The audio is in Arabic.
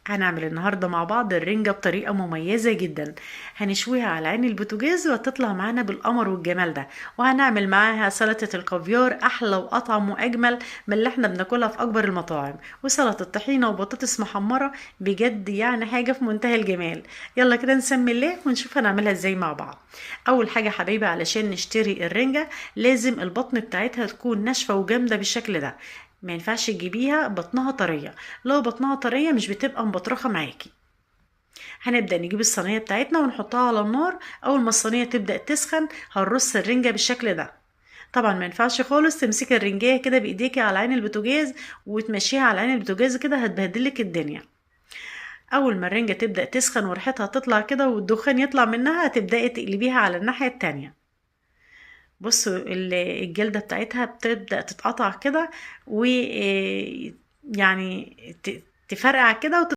هنعمل النهاردة مع بعض الرنجة بطريقة مميزة جدا. هنشويها على عين البوتاجاز وهتطلع معانا بالقمر والجمال ده. وهنعمل معاها سلطة الكافيار أحلى وأطعم وأجمل من اللي احنا بناكلها في أكبر المطاعم، وسلطة طحينة وبطاطس محمرة. بجد يعني حاجة في منتهى الجمال. يلا كده نسمي الله ونشوف هنعملها ازاي مع بعض. أول حاجة حبايبي، علشان نشتري الرنجة لازم البطن بتاعتها تكون ناشفة وجامدة بالشكل ده. ما ينفعش تجيبيها بطنها طريه. لو بطنها طريه مش بتبقى مبطرخه معاكي. هنبدا نجيب الصينيه بتاعتنا ونحطها على النار. اول ما الصينيه تبدا تسخن هنرص الرنجه بالشكل ده. طبعا ما ينفعش خالص تمسكي الرنجيه كده بايديكي على عين البوتاجاز وتمشيها على عين البوتاجاز، كده هتبهدلك الدنيا. اول ما الرنجه تبدا تسخن وريحتها تطلع كده والدخان يطلع منها هتبداي تقلبيها على الناحيه التانية. بصوا الجلدة بتاعتها بتبدأ تتقطع كده، و يعني تفرقع كده